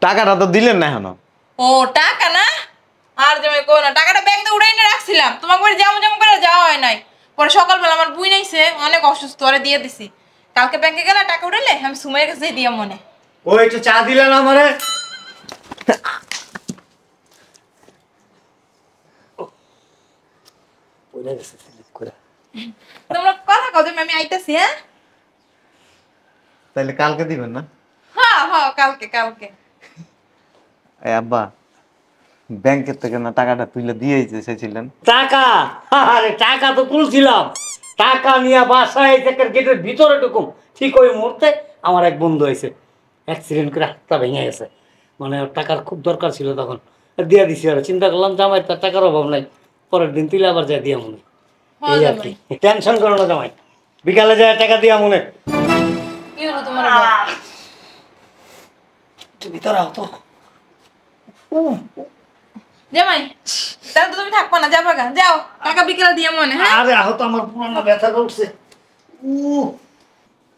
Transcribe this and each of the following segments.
টাকাটা তো দিলেন না এখনো। ও টাকা না, আর জামাই কো না, টাকাটা ব্যাংকে উঠাই না রাখছিলাম, তোমার বাড়ি যেমন যেমন করে যাওয়া হয় নাই। পরে সকালবেলা আমার বুই নাইছে, অনেক অসুস্থ, ওরে দিয়ে দিছি। কালকে ব্যাংকে গেলে টাকা উঠাইলে আমি সুমাইয়ের কাছে দিয়া মনে। ও একটু চা দিলেন আমারে। তোমরা কথা কও, আমি আইতাছি। হ্যাঁ তাইলে কালকে দিবেন না? হ্যাঁ হ্যাঁ, কালকে কালকে। এই আব্বা, ব্যাংকের থেকে না টাকাটা তুলে দিয়েই চেয়েছিলেন। টাকা? আরে টাকা তো তুলছিলাম, টাকা নিয়ে বাসায় থেকে গেটের ভিতরে ঢুকুম, ঠিক ওই মুহূর্তে আমার এক বন্ধু হয়েছে, অ্যাক্সিডেন্ট করে হাতটা ভেঙে গেছে। মানে ওর টাকার খুব দরকার ছিল, তখন দিয়ে দিছি। আর চিন্তা করলাম জামাই তার টাকার অভাব নাই, পরের দিন তুলে আবার যা দিয়া মনে। এই আর কি, টেনশন করো না জামাই, বিকালে যায় টাকা দিয়া মনে। কি হলো তোমার আবার? ভিতরে আও তো। জামাই তাহলে তো তুমি থাকবা না, যাবা গা, যাও টাকা বিকেলে দিয়ে মনে। হ্যাঁ আরে আহত আমার পুরানো ব্যথা করছে।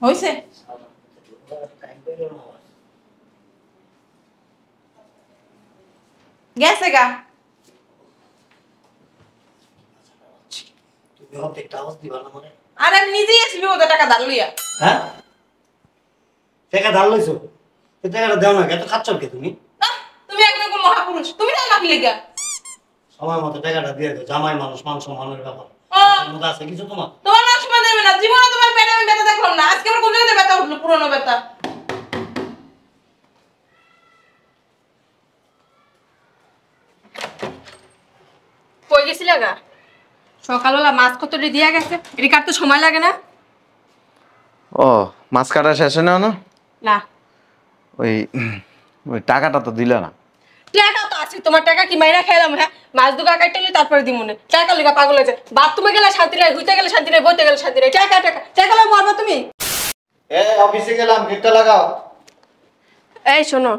হইছে। গেছে গা। আরে আমি নিজেই আসবি ওদের টাকা ধার লইয়া। হ্যাঁ টাকা ধার লইছো, টাকাটা দাও না, এত খাচ্ছ কে তুমি? তুমি একদম মহাপুরুষ, তুমি না নাকি লেগা সময় মতো টাকাটা দিয়ে দাও, জামাই মানুষ, মান সম্মানের ব্যাপার আছে কিছু তোমার। তোমার না সময় দেবে না, জীবনে তোমার পেটে আমি ব্যথা দেখলাম না, আজকে আমার কোন জায়গাতে ব্যথা উঠলো, পুরনো ব্যথা। কই গেছিলা গা? সকালবেলা মাছ কতটি দিয়া গেছে, এটি কাটতে সময় লাগে না? ও মাছ কাটা শেষ হয় না? না ওই ওই টাকাটা তো দিলে না। টাকা তো আছে, তোমার টাকা কি মাইরা খাইলাম? হ্যাঁ মাছ দুগা কাটলে তারপরে দিব মনে। টাকা লিগা পাগল হয়েছে, বাথরুমে গেলে শান্তি নাই, হইতে গেলে শান্তি নাই, বইতে গেলে শান্তি নাই। টাকা টাকা টাকা লাগে মারবা তুমি। অফিসে গেলাম, গেটটা লাগাও। এই শোনো,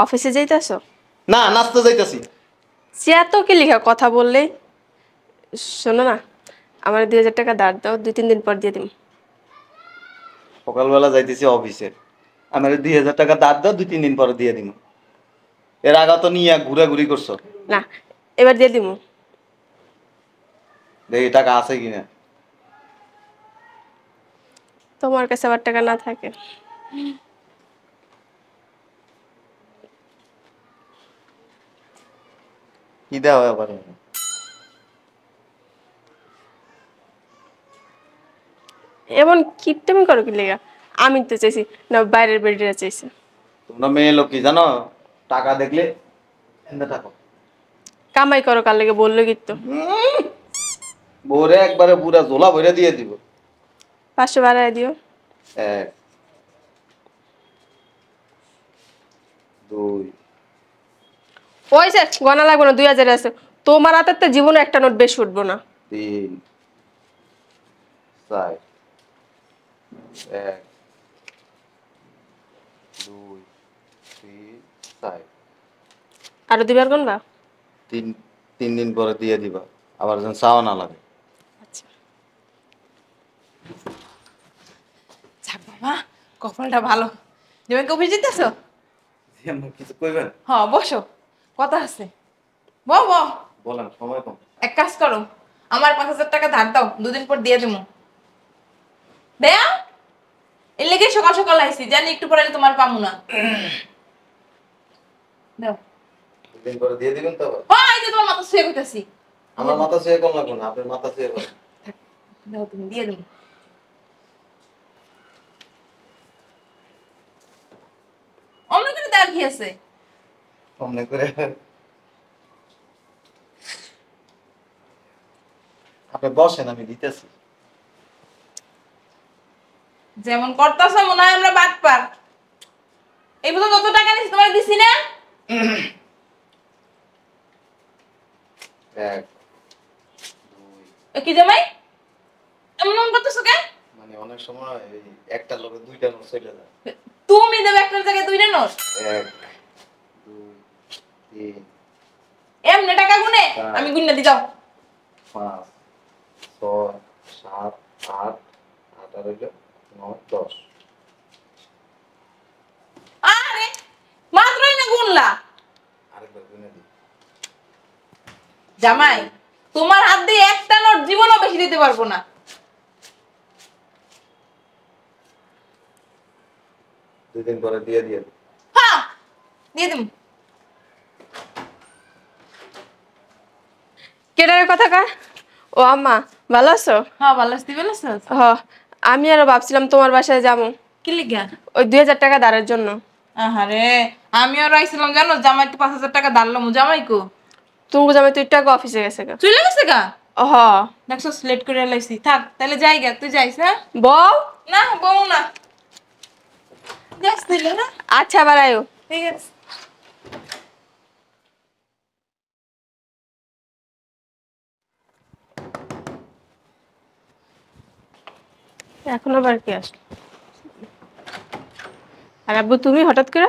অফিসে যাইতেছো? না, নাস্তা যাইতাছি। চেয়া তো কি লিখা কথা বললেই। শোনো না, আমার 2000 টাকা ধার দাও, 2-3 দিন পর দিয়ে দিম। সকালবেলা যাইতেছি অফিসে, আমার 2000 টাকা দাঁড় দাও, 2-3 দিন পরে দিয়ে দিব। এর আগে তো নিয়ে ঘুরাঘুরি করছো। না এবার দিয়ে দিমু। দেখি টাকা আছে কিনা। তোমার কাছে আবার টাকা না থাকে? কি দেওয়া আবার? এমন কিপটেমি করো কি লেগা? আমি তো চাইছি না, বাইরের বেডিরা চাইছে। তোমরা মেয়ে লোক কি জানো, টাকা দেখলে এনে থাকো। কামাই করো কার লেগে বললো কি তো? বউরে একবারে পুরা ঝোলা ভরে দিয়ে দিব। 500 বাড়ায় দিও। 1 2 ওইছে গনা লাগবে না, 2000 আছে। তোমার হাতে তো জীবনে একটা নোট বেশি উঠবো না। 3 4 1 2 3 4 আরো দিবার কোনবা? 3 দিন পরে দিয়ে দিবা, আবার যেন চাও না লাগে। আচ্ছা যাক বাবা, কপালটা ভালো। তুমি কবে জিতেছো? কিছু কইবেন? হ্যাঁ বসো, কথা আছে। বউ বউ বলেন, সময় কম। এক কাজ করো, আমার 5000 টাকা ধার দাও, 2 দিন পর দিয়ে দেবো। দেয়া এর লেগে সকাল সকাল আইছি, জানি একটু পরে তোমার পামু না। দাও। 2 দিন পরে দিয়ে দিবেন তো? হ্যাঁ এই যে তোমার মাথা শুয়ে কইতাছি। আমার মাথা ছুঁয়ে কম লাগবে না, আপনার মাথা ছুঁয়ে কম। দাও তুমি, দিয়ে দেবো। অন্য করে দেওয়ার কি আছে? অমনে করে আপনি বসেন, আমি দিতেছি। যেমন করতেছো মনে হয় আমরা বাটপার। এই বছর যত টাকা নিছি তোমার দিছি না? 1 2 কি জামাই এমন করতেছো কেন? মানে অনেক সময় এই একটা লোকে দুইটা নোট চলে যায়। তুমি দেবে একটার জায়গায় দুইটা নোট? 1 2 3 এমনে টাকা গুনে আমি গুনে দি যাও। 5 6 7 8 8 আর 9 10। আরে মা জামাই তোমার হাত দিয়ে একটা নোট জীবনও বেশি দিতে পারবো না। 2 দিন পরে দিয়ে দিয়ে। হ্যাঁ দিয়ে দিম। কেডারের কথা কা? ও আম্মা ভালো আছো? হ্যাঁ ভালো আছি, ভালো আছো? হ, আমি আরো ভাবছিলাম তোমার বাসায় যাবো কি লিগা? ওই 2000 টাকা ধারের জন্য। আহারে আমিও রাইছিলাম জানো, জামাই তো 5000 টাকা ধারলাম। জামাই কো? তুমি জামাই তুই টাকা অফিসে গেছে গা। চলে গেছে গা? হ। দেখছো সিলেক্ট করে লাইছি। থাক তাহলে যাই গা, তুই যাইস। হ্যাঁ বউ? না বউ না, যাস তাইলে না। আচ্ছা আবার আয়ো। ঠিক আছে। এখন আবার কি আসলো? আর আব্বু তুমি হঠাৎ করে?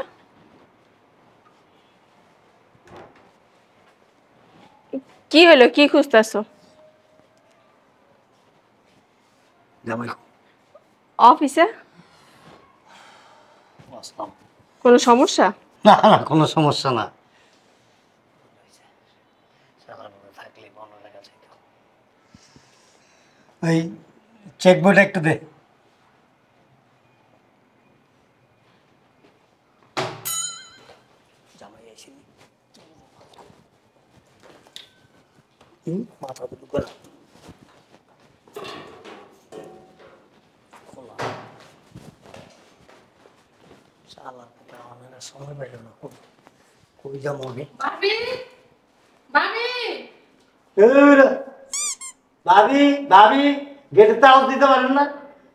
কি হলো, কি খুঁজতেছো? জামাই অফিসে আসলাম। কোনো সমস্যা? না না, কোনো সমস্যা না। ওই চেক বইটা একটু দে। মাথা দুটো করে সময় পেল না, কই যাবো আমি? ভাবি ভাবি ভাবি ভাবি গেটে তাও দিতে পারেন না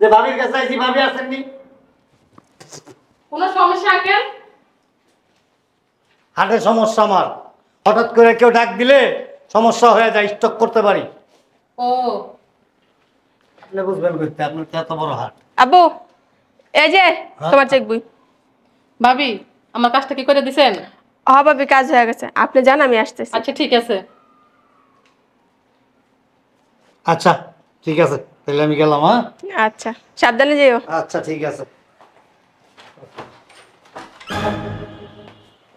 যে ভাবির কাছে আইছি, ভাবি আসেননি? কোনো সমস্যা কেন? হার্টের সমস্যা আমার, হঠাৎ করে কেউ ডাক দিলে সমস্যা হয়ে যায়, স্ট্রোক করতে পারি। ও আপনি বুঝবেন করতে, আপনার তো এত বড় হাট। আব্বু এই যে তোমার চেক বই। ভাবি আমার কাজটা কি করে দিছেন? হ ভাবি, কাজ হয়ে গেছে, আপনি যান আমি আসতেছি। আচ্ছা ঠিক আছে। আচ্ছা ঠিক আছে, তাহলে আমি গেলাম। হ্যাঁ আচ্ছা সাবধানে যেও। আচ্ছা ঠিক আছে।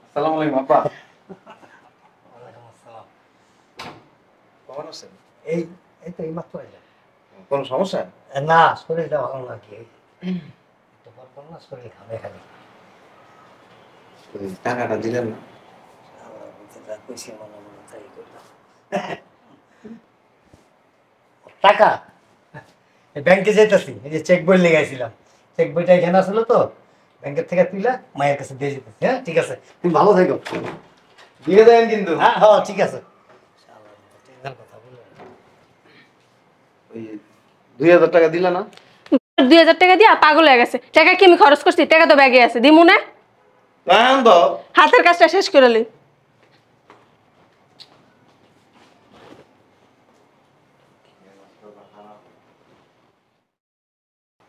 আসসালামু আলাইকুম আব্বা। কেমন আছেন? এই এই তো এইমাত্র এলাম। কোনো সমস্যা? না, শরীরটা ভালো না, কি একটু পর পর না শরীর ঘামে খালি। ওই টাকাটা দিলেন না? টাকা ব্যাংকে যেতেছি, এই যে চেক বই লেগাইছিলাম, চেক বইটা এখানে আসলো তো, ব্যাংকের থেকে তুইলা মায়ের কাছে দিয়ে যেতেছি। হ্যাঁ ঠিক আছে, তুমি ভালো থাকো। দিয়ে দেন কিন্তু। হ্যাঁ হ্যাঁ ঠিক আছে। ওই 2000 টাকা দিলে না? 2000 টাকা দিয়া পাগল হয়ে গেছে। টাকা কি আমি খরচ করছি? টাকা তো ব্যাগে আছে, দিমু না? এখন তো হাতের কাজটা শেষ করে লই।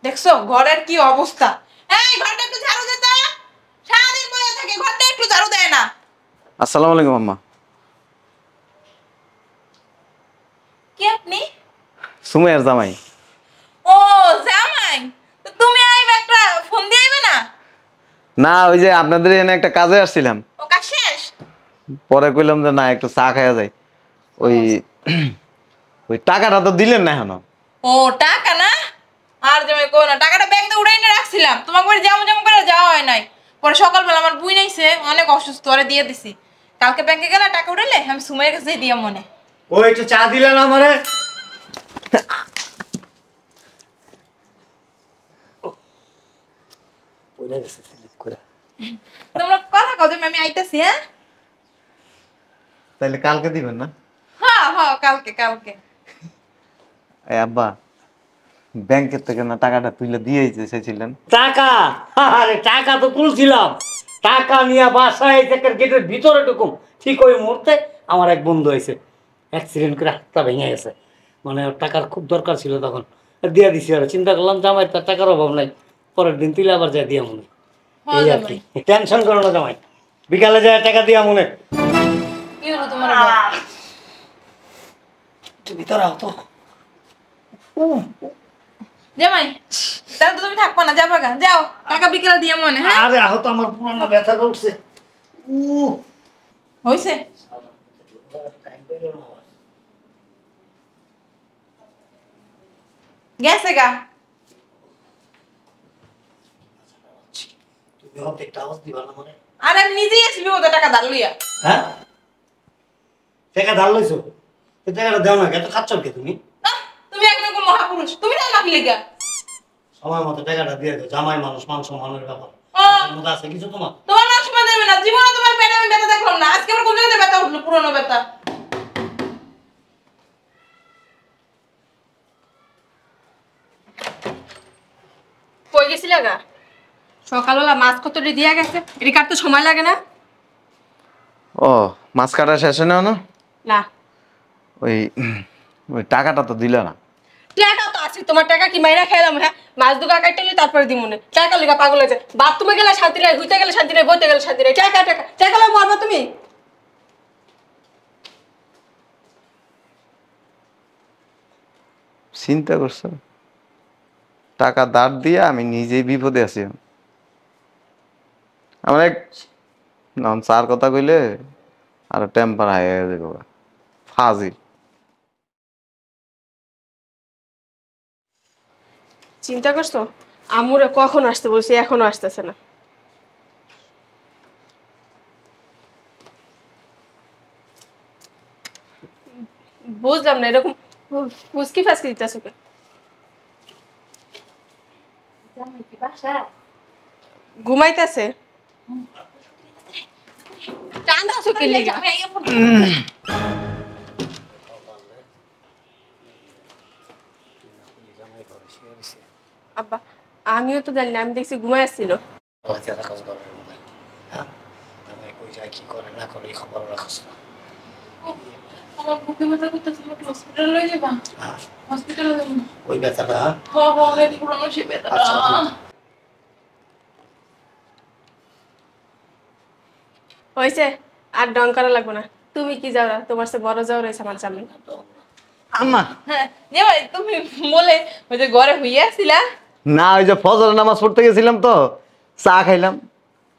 দেখছো ঘরের কি অবস্থা? এই ঘরটা একটু ঝাড়ু দে তো। সারাদিন বসে থাকে, ঘরটা একটু ঝাড়ু দেয় না। আসসালামু আলাইকুম আম্মা। কি আপনি? সুমাইয়ার জামাই। ও জামাই, তো তুমি আইবে একটা ফোন দিয়ে আইবে না? না, ওই যে আপনাদের এখানে একটা কাজে আসছিলাম, ও কাজ শেষ? পরে কইলাম যে না একটু চা খাওয়া যায়। ওই ওই টাকাটা তো দিলেন না এখনো। ও টাকা না? আর জামাই কো না, টাকাটা ব্যাংকে উড়াই এনে রাখছিলাম, তোমাকে বাড়ি যেমন যেমন করে যাওয়া হয় নাই। পরে সকালবেলা আমার বুই নাইছে, অনেক অসুস্থ, ওরে দিয়ে দিছি। কালকে ব্যাংকে গেলে টাকা উড়াইলে আমি সুমাইয়ের কাছে দিয়ে মনে। ও একটু চা দিলেন আমারে? তোমরা কথা কও যে আমি আইতাছি। হ্যাঁ তাইলে কালকে দিবেন না? হ্যাঁ হ্যাঁ কালকে কালকে। এই আব্বা, ব্যাংকের থেকে না টাকাটা তুইলে দিয়েই চেয়েছিলেন। টাকা? আরে টাকা তো তুলছিলাম, টাকা নিয়ে বাসায় থেকে গেটের ভিতরে ঢুকুম, ঠিক ওই মুহূর্তে আমার এক বন্ধু হয়েছে, অ্যাক্সিডেন্ট করে হাতটা ভেঙে গেছে। মানে ওর টাকার খুব দরকার ছিল, তখন দিয়ে দিছি। আর চিন্তা করলাম জামাই তার টাকার অভাব নাই, পরের দিন তুলে আবার যা দিয়া মনে। এই আর কি, টেনশন করো না জামাই, বিকালে যায় টাকা দিয়া মনে। কি হলো তোমার? ভিতরে আও তো। জামাই তাহলে তো তুমি থাকবো না, যাবা গা, যাও টাকা বিকেলে দিয়ে মনে। হ্যাঁ আরে আহত, আমার পুরানো ব্যথা করছে। হইছে। গেছে গা। তুমি হতে একটা আওয়াজ দিবা না মানে? আর আমি নিজেই আসবি ওদের টাকা ধার লইয়া। হ্যাঁ, টাকা ধার লইছো, এই টাকাটা দাও না, এত খাচ্ছ কে তুমি? আহ, তুমি একরকম মহাপুরুষ, তুমি দাও না কি লেগা? সময় মতো টাকাটা দিয়ে দাও, জামাই মানুষ, মান সম্মানের ব্যাপার। মতো আছে কিছু তোমার? তোমার না সময় দেবে না, জীবনে তোমার পেটে আমি ব্যথা দেখলাম না, আজকে আমার কোন জায়গাতে ব্যথা উঠলো, পুরনো ব্যথা। কই গেছিল গা? সকালবেলা মাছ কতটি দিয়া গেছে, এটি কাটতে সময় লাগে না? ও মাছ কাটা শেষ না না না, ওই ওই টাকাটা তো দিলে না। টাকা তো আছে, তোমার টাকা কি মাইরা খাইলাম? হ্যাঁ, মাছ দুগা কাটলে তারপরে দিব মনে। টাকা লিগা পাগল হয়েছে, বাথরুমে গেলে শান্তি নাই, হইতে গেলে শান্তি নাই, বইতে গেলে শান্তি নাই। টাকা টাকা টাকা লাগে মরবা তুমি। চিন্তা করছো, টাকা ধার দিয়ে আমি নিজেই বিপদে আছি। আমার এক নন চার কথা কইলে আর টেম্পার হাই হয়ে যাবো, ফাজিল। চিন্তা করছো আমুরে কখন আসতে বলছি, এখনো আসতেছে না। বুঝলাম না, এরকম ফুসকি ফাসকি দিতেছো কে? ঘুমাইতেছে? টান দাও কে লিগা? আব্বা আমিও তো জানি না, আমি দেখছি ঘুমাই আসছিল। কি করে না করে খবর রাখছ না? আমার বুকে ব্যথা করতেছে, হসপিটালে লই যাবা? হসপিটালে যাব। ওই ব্যথাটা অনেক পুরনো সেই ব্যথাটা। হয়েছে, আর ডং করা লাগবে না। তুমি কি যাও, তোমার সে বড় যাও রয়েছে আমার জামিন। আম্মা হ্যাঁ, যে ভাই তুমি বলে ওই যে ঘরে হইয়া ছিলা। না, ওই যে ফজর নামাজ পড়তে গেছিলাম তো, চা খাইলাম,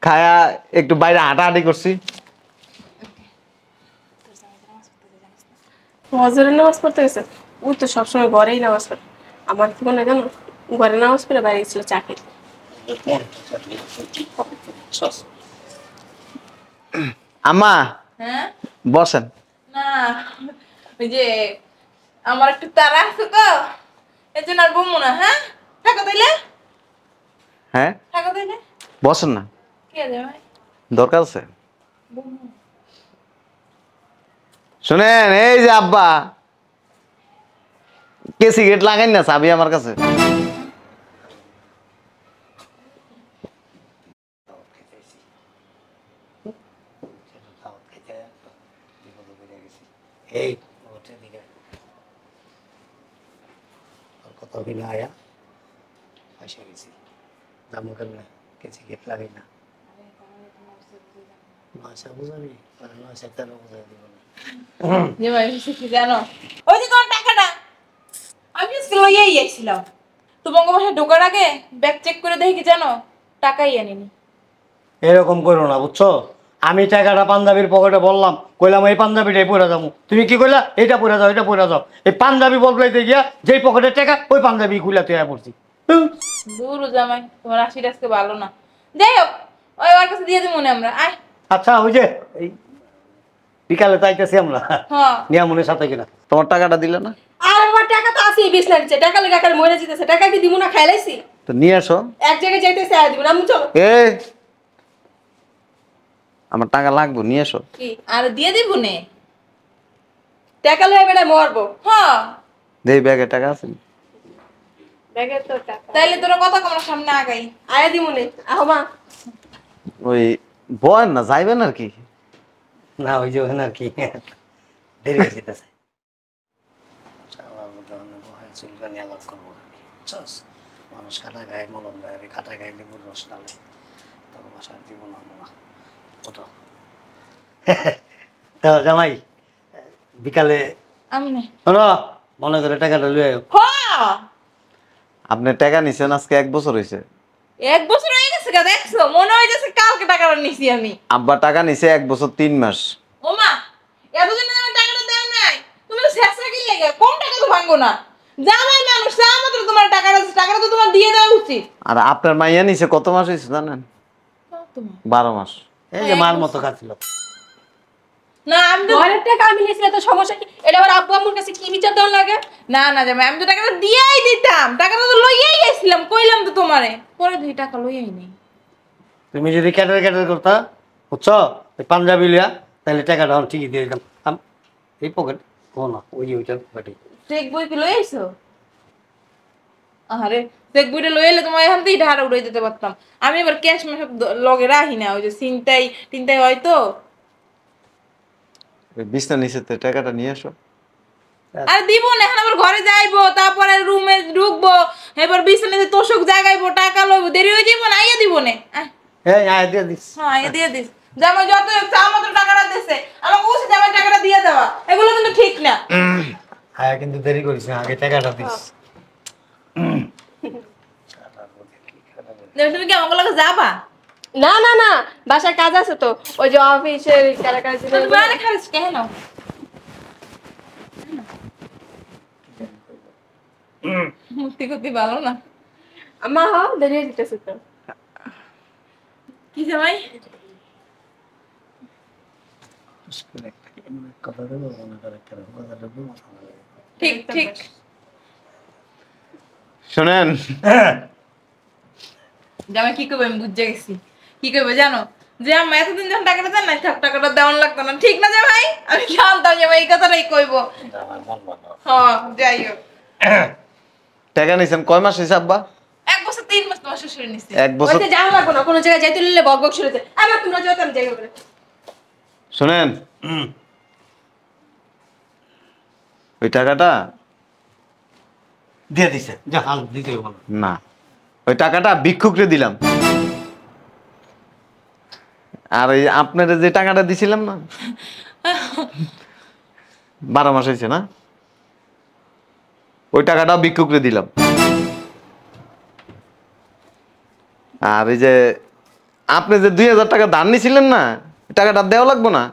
খায়া একটু বাইরে হাঁটাহাঁটি করছি। ফজরের নামাজ পড়তে গেছে? ও তো সবসময় ঘরেই নামাজ পড়ে। আমার কি মনে হয় জানো, ঘরে নামাজ পড়ে বাইরে গেছিল চা খেতে। আম্মা হ্যাঁ বসেন। না, ওই যে আমার একটু তাড়া আছে তো, এই জন্য আর বমু না। হ্যাঁ, থাকো তাইলে, হ্যাঁ থাকো তাইলে। বসেন না, কে আছে ভাই? দরকার আছে। শুনেন, এই যে আব্বা কে সিগারেট লাগাই না, চাবি আমার কাছে। এই ওঠে দিকে কত দিন আয়া আসে গেছি, দামু কেমন কেছি গেট লাগাই না। নয়সা বুঝাবি, নয়সা তেরো বুঝাই দিব না। যে ভাই হইছে কি জানো, ওই যে তোমার টাকাটা আমি আজকে লইয়াই আইছিলাম, তোমার বাসায় ঢোকার আগে ব্যাগ চেক করে দেখি কি জানো, টাকাই আনিনি। এরকম করো না বুঝছো, আমি টাকাটা পাঞ্জাবির পকেটে বললাম, কইলাম এই পাঞ্জাবিটাই পরে যাবো, তুমি কি কইলা এটা পরে যাও এটা পরে যাও। এই পাঞ্জাবি বদলাইতে গিয়া যেই পকেটের টাকা ওই পাঞ্জাবি খুলে তুই পড়ছি। দূর জামাই, তোমার আশিটা আজকে ভালো না। যাই হোক, ওই ওর কাছে দিয়ে দিই মনে আমরা। আয়। আচ্ছা ওই যে এই বিকালে চাইতেছি আমরা হ্যাঁ, নিয়ামনের সাথে কিনা। তোমার টাকাটা দিলে না? আর আমার টাকা তো আছে, বিষ লাগছে, টাকা লেগে আকার মরে যেতেছে। টাকা কি দিব না, খাইলাইছি। তো নিয়ে আসো। এক জায়গায় যাইতেছে আর দিব না, আমি চলো। এ আমার টাকা লাগবে, নিয়ে আসো। কি আর দিয়ে দিব নে? টাকা লয়ে বেড়া মরবো। হ্যাঁ, দেই ব্যাগে টাকা আছে। ব্যাগে তো টাকা তাইলে তোরা কথা কমার সামনে আগাই। আয়া দিব নে, আহো মা। ওই বয়েন না, যাইবেন আর কি। না ওই যে ওখানে আর কি দেরি হয়ে যেতেছে, চুলকানি আলাপ করবো মানুষ কাটা গায়ে মলম গায়ে, কাটা গায়ে লেবুর রস ডালে, তখন বাসার দিব না ওটা। জামাই বিকালে আমি নে। শোনো, মনে করে টাকাটা লুয়ে হ্যাঁ, আপনি টাকা নিছেন আজকে 1 বছর হয়েছে। 1 বছর হয়ে গেছে গা, দেখছো মনে হইতেছে কালকে টাকাটা নিছি আমি। আব্বা টাকা নিছে 1 বছর 3 মাস। ও মা, এতদিন আমি টাকাটা দেন লেগে কম টাকা তো ভাঙবো না জামাই মানুষ চা মাত্র তোমার টাকাটা তো তোমার দিয়ে দেওয়া উচিত আর আপনার মাইয়া নিছে কত মাস হয়েছে জানেন? 12 মাস। এই যে মার মতো খাচ্ছিল। না আমি তো ঘরের টাকা আমি নিয়েছিলাম তো সমস্যা কি? এটা আবার আব্বু আম্মুর কাছে কি বিচার দেওয়া লাগে? না না জামাই আমি তো টাকাটা দিয়েই দিতাম টাকাটা তো লইয়াই গেছিলাম কইলাম তো তোমারে পরে দুই টাকা লইয়াই নেই তুমি যদি ক্যাটার ক্যাটার করতা বুঝছো ওই পাঞ্জাবি লিয়া তাহলে টাকাটা আমি ঠিকই দিয়ে দিতাম এই পকেট ও না ওইটার পকেটে চেক বই কি লই আইছো আরে চেক বইটা লই এলে তোমার এখান থেকে ঢাড়া উড়াই দিতে পারতাম আমি এবার ক্যাশ সব লগে রাখি না ওই যে তিনটাই হয়তো বিছনা নিচে টাকাটা নিয়ে আসো। আর দিব না এখন আবার ঘরে যাইবো তারপরে রুমে ঢুকবো এবার বিছানাতে তোষক জাগাইবো টাকা লইবো দেরি হয়ে যাবো না আইয়া দিব না এই আয় দিয়ে দিস হ্যাঁ আইয়া দিয়ে দিস জামাই যত চা মাত্র টাকাটা দিছে আমাকে উচিত জামাই টাকাটা দিয়ে দেওয়া এগুলো কিন্তু ঠিক না হ্যাঁ কিন্তু দেরি করিস না আগে টাকাটা দিস তুমি কি আমাকে লাগে যাবা না না না বাসায় কাজ আছে তো ওই যে অফিসের কারা কাজ তুমি অনেক খারাপ কেন মুক্তি করতে ভালো না মা হ দেরি হয়ে যেতেছে তো কি জামাই ঠিক ঠিক শুনেন জামাই কি করবো আমি বুঝে গেছি কি করবো জানো যে আমি এতদিন যখন টাকাটা দেন না টাকাটা দেওয়ান লাগতো না ঠিক না জামাই আমি জানতাম জামাই এই কথাটাই কইবো হ্যাঁ যাই হোক টাকা নিছেন কয় মাস হয়েছে আব্বা? 1 বছর 3 মাস তোমার শ্বশুর নিচ্ছে 1 বছর। ওইতে যাওয়া লাগবো না কোনো জায়গায় যাইতে নিলে বক বক শুরুতে আমার তোমরা যাও আমি জায়গা করে শুনেন ওই টাকাটা দিয়ে দিছে যা হাল দিতে হবে না না ওই টাকাটা ভিক্ষুকরে দিলাম আর এই আপনারা যে টাকাটা দিছিলাম না 12 মাস হয়েছে না ওই টাকাটা ভিক্ষুকরে দিলাম আর এই যে আপনি যে 2000 টাকা দান নিছিলেন না টাকাটা দেওয়া লাগবো না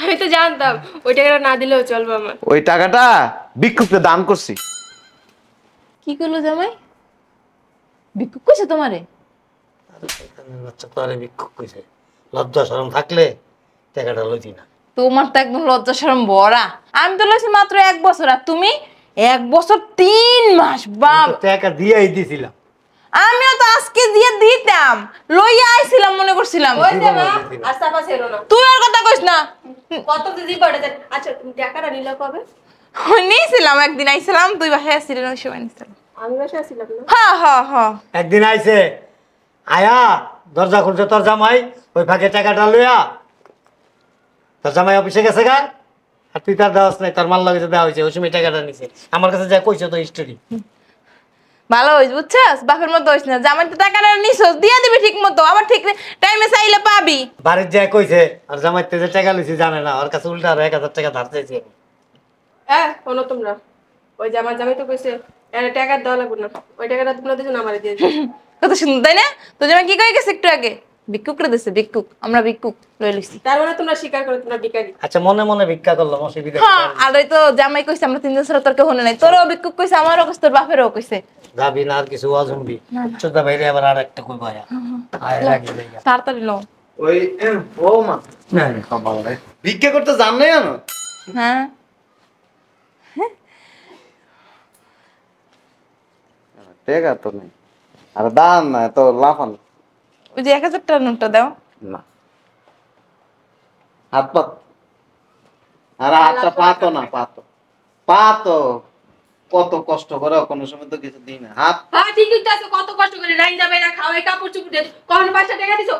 আমি তো জানতাম ওই টাকাটা না দিলেও চলবে আমার ওই টাকাটা ভিক্ষুকরে দান করছি কি করলো জামাই ভিক্ষুক কইছে তোমারে বাচ্চা তো আরে ভিক্ষুক কইছে লজ্জা শরম থাকলে টাকাটা লইতি না তোমার তো একদম লজ্জা শরম ভরা আমি তো লইছি মাত্র 1 বছর আর তুমি 1 বছর 3 মাস বাপ টাকা দিয়েই দিছিলাম আমিও তো আজকে দিয়ে দিতাম লইয়া আইছিলাম মনে করছিলাম ওই যে মা আস্তা পাশে এলো না তুই আর কথা কইস না কত দিদি পড়ে দেন আচ্ছা তুমি টাকাটা নিলে কবে নিয়েছিলাম একদিন আইছিলাম তুই বাসায় আসছিলেন ওই সময় নিয়েছিলাম আমি বাসায় আসছিলাম না হ্যাঁ হ্যাঁ হ্যাঁ একদিন আইছে আয়া দরজা খুলছে তোর জামাই ওই ফাঁকে টাকাটা লইয়া তোর জামাই অফিসে গেছে গা আর তুই তার দেওয়াস নাই তোর মাল লাগেছে দেওয়া হয়েছে ওই সময় টাকাটা নিছে আমার কাছে যা কইছে তো স্টোরি ভালো হইস বুঝছস বাপের মতো হইস না জামাই তো টাকাটা নিছস দিয়ে দিবি ঠিক মতো আবার ঠিক টাইমে চাইলে পাবি বাড়ির যা কইছে আর জামাই তে যে টাকা লইছি জানে না ওর কাছে উল্টা আর 1000 টাকা ধার চাইছি আমি। শোনো তোমরা ওই যে আমার জামাই তো কইছে এর টাকা দেওয়া লাগবে না ওই টাকাটা তোমরা দুজন আমারে দিয়ে দিও কত সুন্দর তাই না তো জামাই কি কই গেছে একটু আগে ভিক্ষুক রে দিছে ভিক্ষুক আমরা ভিক্ষুক লই লইছি তার মানে তোমরা স্বীকার করো তোমরা ভিখারি আচ্ছা মনে মনে ভিক্ষা করলাম অসুবিধা হ্যাঁ আর ওই তো জামাই কইছে আমরা 3 জন ছাড়া তোর কেউ হনে নাই তোরও ভিক্ষুক কইছে আমারও কইছে তোর বাপেরও কইছে যাবি না আর কিছু অজুমবি চোদ্দা বাইরে আবার আর একটা কইবা আয়া আয় রাখি লইয়া তাড়াতাড়ি লও ওই ও মা না খাবার রে ভিক্ষা করতে জান নাই জানো হ্যাঁ টাকা তো নেই আর দান না তো লাফান ওই যে 1000 টাকা নোটটা দাও না হাত পাত আর হাতটা পাতো না পাতো কত কষ্ট করে কোনো সময় তো কিছু দিই না হাত হ্যাঁ ঠিকই তো আছে কত কষ্ট করে রাইন যাবে না খাওয়াই কাপড় চুপড় দিয়ে কোন পয়সা টাকা দিছো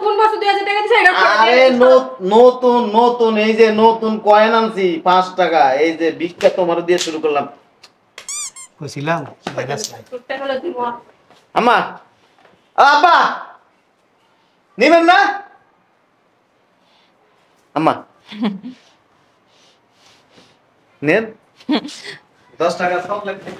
কোন বছর 2000 টাকা দিছো এটা আরে নতুন এই যে নতুন কয়েন আনছি 5 টাকা এই যে ভিক্ষা তোমার দিয়ে শুরু করলাম কইছিলাম ভাইরাস নাই টাকা হলো দিব আম্মা আব্বা নিবেন না আম্মা নেন 10 টাকা সব লাগবে